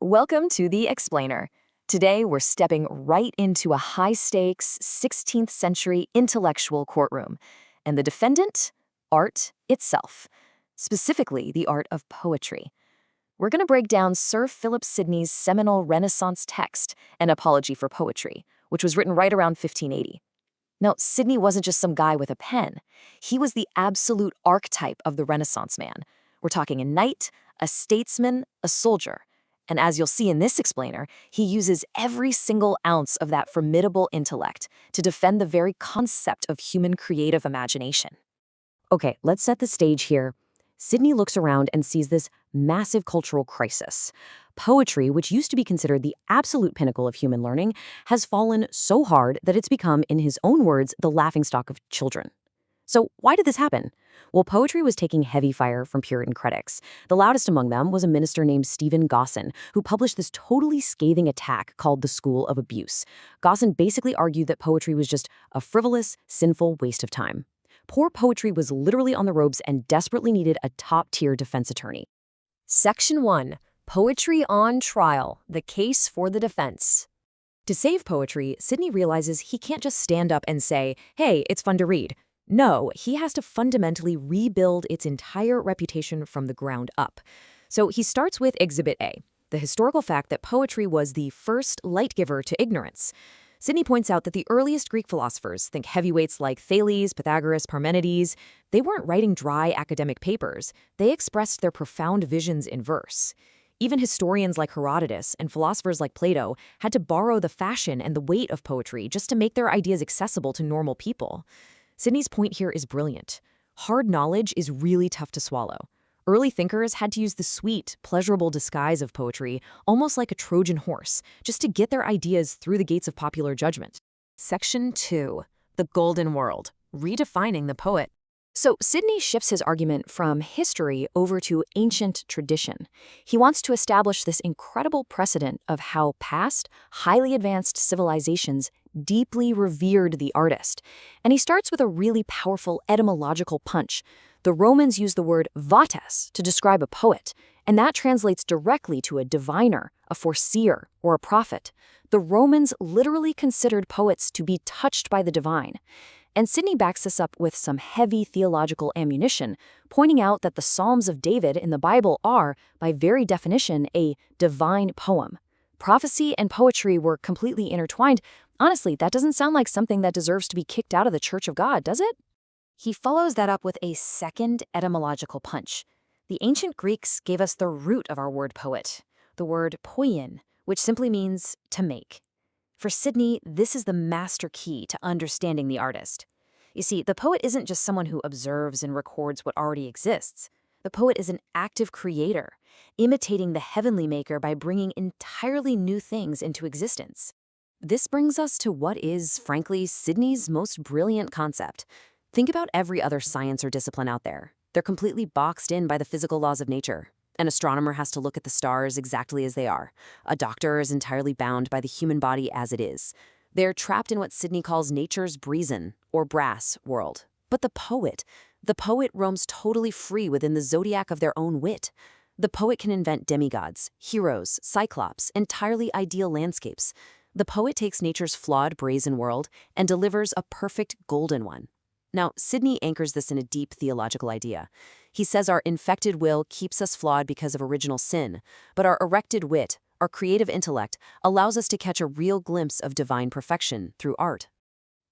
Welcome to The Explainer. Today, we're stepping right into a high-stakes 16th century intellectual courtroom, and the defendant, art itself, specifically the art of poetry. We're going to break down Sir Philip Sidney's seminal Renaissance text, An Apologie for Poetry, which was written right around 1580. Now, Sidney wasn't just some guy with a pen. He was the absolute archetype of the Renaissance man. We're talking a knight, a statesman, a soldier. And as you'll see in this explainer, he uses every single ounce of that formidable intellect to defend the very concept of human creative imagination. Okay, let's set the stage here. Sidney looks around and sees this massive cultural crisis. Poetry, which used to be considered the absolute pinnacle of human learning, has fallen so hard that it's become, in his own words, the laughingstock of children. So why did this happen? Well, poetry was taking heavy fire from Puritan critics. The loudest among them was a minister named Stephen Gosson, who published this totally scathing attack called the School of Abuse. Gosson basically argued that poetry was just a frivolous, sinful waste of time. Poor poetry was literally on the ropes and desperately needed a top-tier defense attorney. Section 1. Poetry on Trial, the Case for the Defense. To save poetry, Sidney realizes he can't just stand up and say, "Hey, it's fun to read." No, he has to fundamentally rebuild its entire reputation from the ground up. So he starts with Exhibit A, the historical fact that poetry was the first light giver to ignorance. Sidney points out that the earliest Greek philosophers, think heavyweights like Thales, Pythagoras, Parmenides, they weren't writing dry academic papers. They expressed their profound visions in verse. Even historians like Herodotus and philosophers like Plato had to borrow the fashion and the weight of poetry just to make their ideas accessible to normal people. Sidney's point here is brilliant. Hard knowledge is really tough to swallow. Early thinkers had to use the sweet, pleasurable disguise of poetry, almost like a Trojan horse, just to get their ideas through the gates of popular judgment. Section 2. The Golden World. Redefining the poet. So Sidney shifts his argument from history over to ancient tradition. He wants to establish this incredible precedent of how past, highly advanced civilizations deeply revered the artist. And he starts with a really powerful etymological punch. The Romans used the word vates to describe a poet, and that translates directly to a diviner, a foreseer, or a prophet. The Romans literally considered poets to be touched by the divine. And Sidney backs this up with some heavy theological ammunition, pointing out that the Psalms of David in the Bible are, by very definition, a divine poem. Prophecy and poetry were completely intertwined. Honestly, that doesn't sound like something that deserves to be kicked out of the Church of God, does it? He follows that up with a second etymological punch. The ancient Greeks gave us the root of our word poet, the word poiein, which simply means to make. For Sidney, this is the master key to understanding the artist. You see, the poet isn't just someone who observes and records what already exists. The poet is an active creator, imitating the heavenly maker by bringing entirely new things into existence. This brings us to what is, frankly, Sidney's most brilliant concept. Think about every other science or discipline out there. They're completely boxed in by the physical laws of nature. An astronomer has to look at the stars exactly as they are. A doctor is entirely bound by the human body as it is. They're trapped in what Sidney calls nature's brazen, or brass, world. But the poet roams totally free within the zodiac of their own wit. The poet can invent demigods, heroes, cyclops, entirely ideal landscapes. The poet takes nature's flawed brazen world and delivers a perfect golden one. Now, Sidney anchors this in a deep theological idea. He says our infected will keeps us flawed because of original sin, but our erected wit, our creative intellect, allows us to catch a real glimpse of divine perfection through art.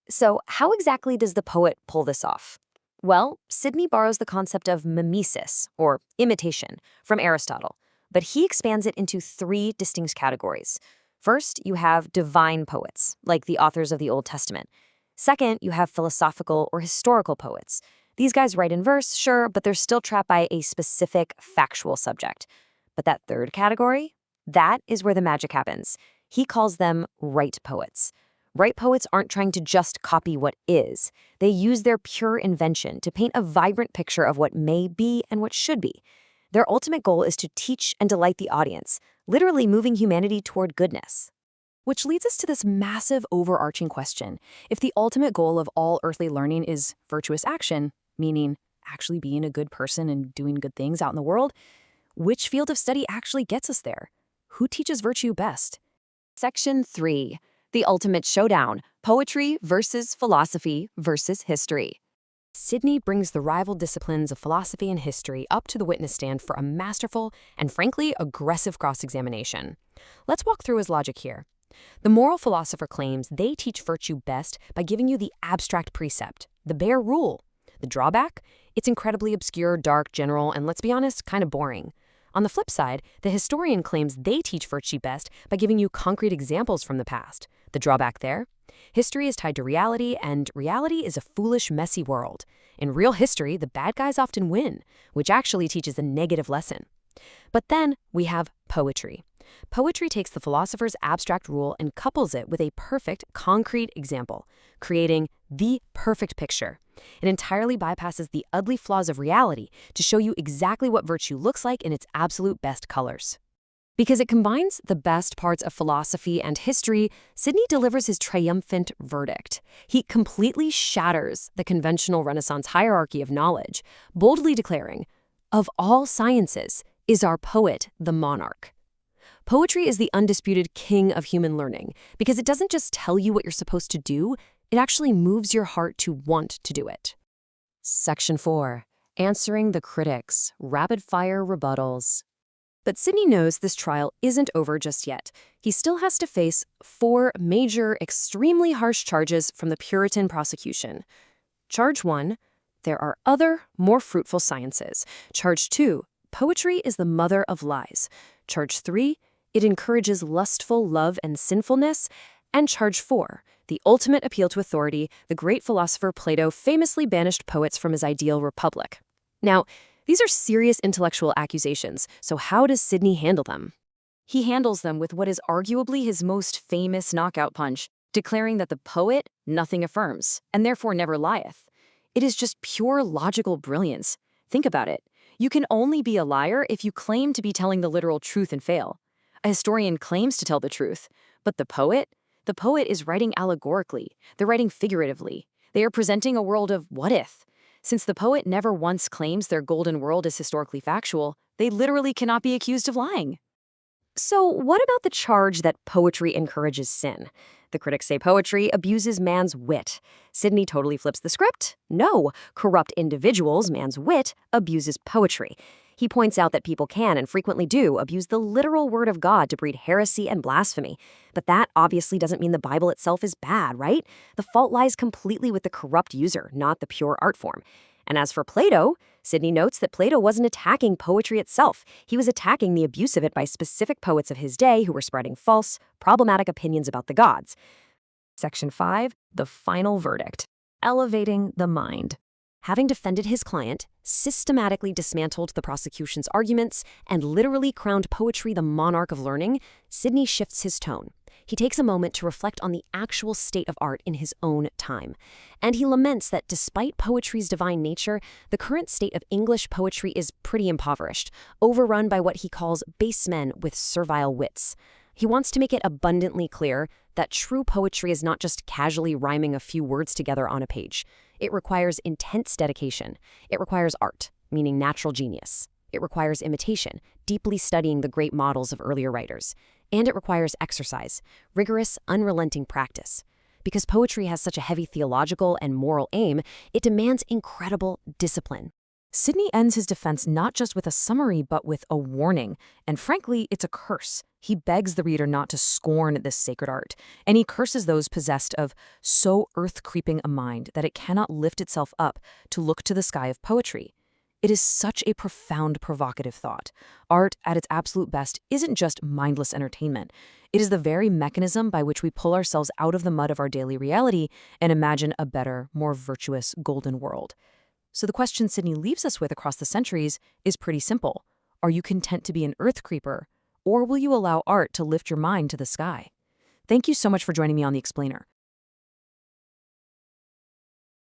So, how exactly does the poet pull this off? Well, Sidney borrows the concept of mimesis, or imitation, from Aristotle, but he expands it into three distinct categories. First, you have divine poets, like the authors of the Old Testament. Second, you have philosophical or historical poets. These guys write in verse, sure, but they're still trapped by a specific factual subject. But that third category, that is where the magic happens. He calls them right poets. Right poets aren't trying to just copy what is. They use their pure invention to paint a vibrant picture of what may be and what should be. Their ultimate goal is to teach and delight the audience, literally moving humanity toward goodness. Which leads us to this massive overarching question. If the ultimate goal of all earthly learning is virtuous action, meaning actually being a good person and doing good things out in the world, which field of study actually gets us there? Who teaches virtue best? Section 3. The ultimate showdown. Poetry versus philosophy versus history. Sidney brings the rival disciplines of philosophy and history up to the witness stand for a masterful and, frankly, aggressive cross-examination. Let's walk through his logic here. The moral philosopher claims they teach virtue best by giving you the abstract precept, the bare rule. The drawback? It's incredibly obscure, dark, general, and let's be honest, kind of boring. On the flip side, the historian claims they teach virtue best by giving you concrete examples from the past. The drawback there? History is tied to reality, and reality is a foolish, messy world. In real history, the bad guys often win, which actually teaches a negative lesson. But then we have poetry. Poetry takes the philosopher's abstract rule and couples it with a perfect, concrete example, creating the perfect picture. It entirely bypasses the ugly flaws of reality to show you exactly what virtue looks like in its absolute best colors. Because it combines the best parts of philosophy and history, Sidney delivers his triumphant verdict. He completely shatters the conventional Renaissance hierarchy of knowledge, boldly declaring, "Of all sciences is our poet the monarch." Poetry is the undisputed king of human learning because it doesn't just tell you what you're supposed to do, it actually moves your heart to want to do it. Section 4. Answering the critics. Rapid-fire rebuttals. But Sidney knows this trial isn't over just yet. He still has to face 4 major, extremely harsh charges from the Puritan prosecution. Charge 1, there are other, more fruitful sciences. Charge 2, poetry is the mother of lies. Charge 3, it encourages lustful love and sinfulness. And charge 4, the ultimate appeal to authority, the great philosopher Plato famously banished poets from his ideal republic. Now, these are serious intellectual accusations, so how does Sidney handle them? He handles them with what is arguably his most famous knockout punch, declaring that the poet nothing affirms, and therefore never lieth. It is just pure logical brilliance. Think about it. You can only be a liar if you claim to be telling the literal truth and fail. A historian claims to tell the truth, but the poet is writing allegorically, they're writing figuratively. They are presenting a world of what if. Since the poet never once claims their golden world is historically factual, they literally cannot be accused of lying. So what about the charge that poetry encourages sin? The critics say poetry abuses man's wit. Sidney totally flips the script. No, corrupt individuals, man's wit, abuses poetry. He points out that people can and frequently do abuse the literal word of God to breed heresy and blasphemy. But that obviously doesn't mean the Bible itself is bad, right? The fault lies completely with the corrupt user, not the pure art form. And as for Plato, Sidney notes that Plato wasn't attacking poetry itself. He was attacking the abuse of it by specific poets of his day who were spreading false, problematic opinions about the gods. Section 5, the final verdict. Elevating the mind. Having defended his client, systematically dismantled the prosecution's arguments, and literally crowned poetry the monarch of learning, Sidney shifts his tone. He takes a moment to reflect on the actual state of art in his own time. And he laments that despite poetry's divine nature, the current state of English poetry is pretty impoverished, overrun by what he calls base men with servile wits. He wants to make it abundantly clear that true poetry is not just casually rhyming a few words together on a page. It requires intense dedication. It requires art, meaning natural genius. It requires imitation, deeply studying the great models of earlier writers. And it requires exercise, rigorous, unrelenting practice. Because poetry has such a heavy theological and moral aim, it demands incredible discipline. Sidney ends his defense not just with a summary, but with a warning. And frankly, it's a curse. He begs the reader not to scorn this sacred art, and he curses those possessed of so earth-creeping a mind that it cannot lift itself up to look to the sky of poetry. It is such a profound, provocative thought. Art, at its absolute best, isn't just mindless entertainment. It is the very mechanism by which we pull ourselves out of the mud of our daily reality and imagine a better, more virtuous, golden world. So the question Sidney leaves us with across the centuries is pretty simple. Are you content to be an earth creeper, or will you allow art to lift your mind to the sky? Thank you so much for joining me on The Explainer.